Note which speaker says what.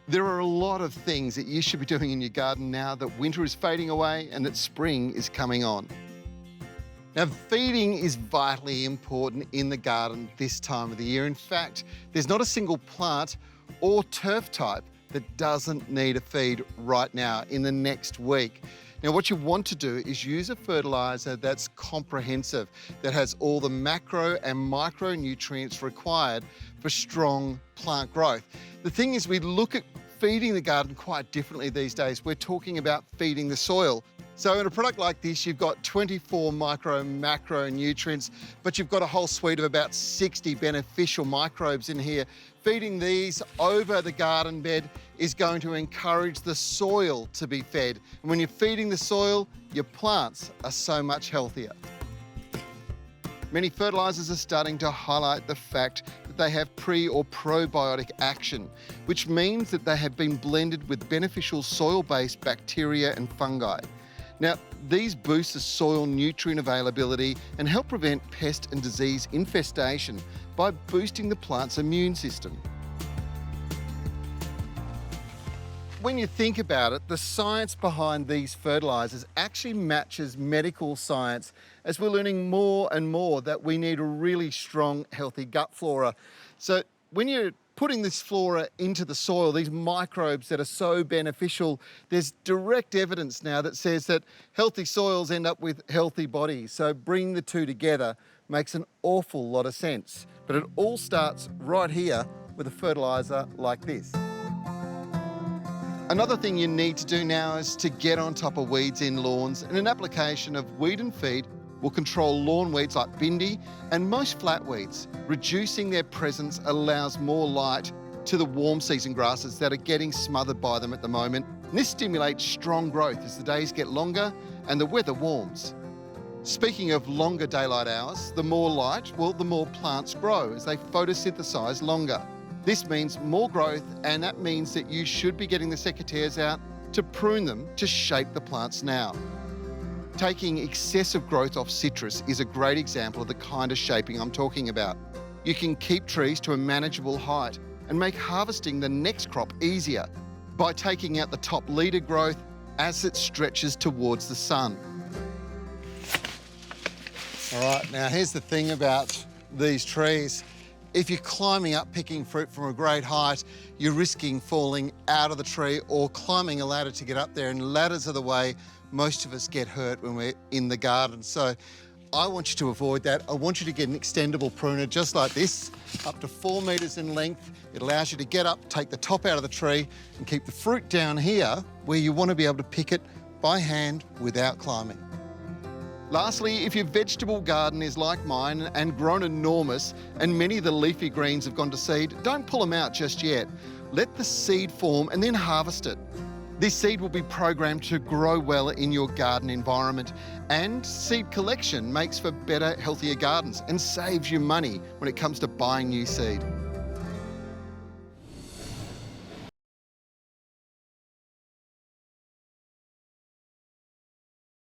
Speaker 1: There are a lot of things that you should be doing in your garden now that winter is fading away and that spring is coming on. Now, feeding is vitally important in the garden this time of the year. In fact, there's not a single plant or turf type that doesn't need a feed right now in the next week. Now, what you want to do is use a fertiliser that's comprehensive, that has all the macro and micronutrients required for strong plant growth. The thing is, we look at feeding the garden quite differently these days. We're talking about feeding the soil. So in a product like this, you've got 24 micro and macro nutrients, but you've got a whole suite of about 60 beneficial microbes in here. Feeding these over the garden bed is going to encourage the soil to be fed. And when you're feeding the soil, your plants are so much healthier. Many fertilisers are starting to highlight the fact that they have pre or probiotic action, which means that they have been blended with beneficial soil-based bacteria and fungi. Now, these boost the soil nutrient availability and help prevent pest and disease infestation by boosting the plant's immune system. When you think about it, the science behind these fertilisers actually matches medical science, as we're learning more and more that we need a really strong, healthy gut flora. So when you're putting this flora into the soil, these microbes that are so beneficial, there's direct evidence now that says that healthy soils end up with healthy bodies. So bringing the two together makes an awful lot of sense. But it all starts right here with a fertiliser like this. Another thing you need to do now is to get on top of weeds in lawns, and an application of Weed and Feed will control lawn weeds like bindi and most flatweeds. Reducing their presence allows more light to the warm season grasses that are getting smothered by them at the moment. And this stimulates strong growth as the days get longer and the weather warms. Speaking of longer daylight hours, the more light, well, the more plants grow as they photosynthesize longer. This means more growth, and that means that you should be getting the secateurs out to prune them to shape the plants now. Taking excessive growth off citrus is a great example of the kind of shaping I'm talking about. You can keep trees to a manageable height and make harvesting the next crop easier by taking out the top leader growth as it stretches towards the sun. All right, now here's the thing about these trees. If you're climbing up picking fruit from a great height, you're risking falling out of the tree or climbing a ladder to get up there, and ladders are the way most of us get hurt when we're in the garden. So I want you to avoid that. I want you to get an extendable pruner just like this, up to 4 metres in length. It allows you to get up, take the top out of the tree and keep the fruit down here where you want to be able to pick it by hand without climbing. Lastly, if your vegetable garden is like mine and grown enormous and many of the leafy greens have gone to seed, don't pull them out just yet. Let the seed form and then harvest it. This seed will be programmed to grow well in your garden environment, and seed collection makes for better, healthier gardens and saves you money when it comes to buying new seed.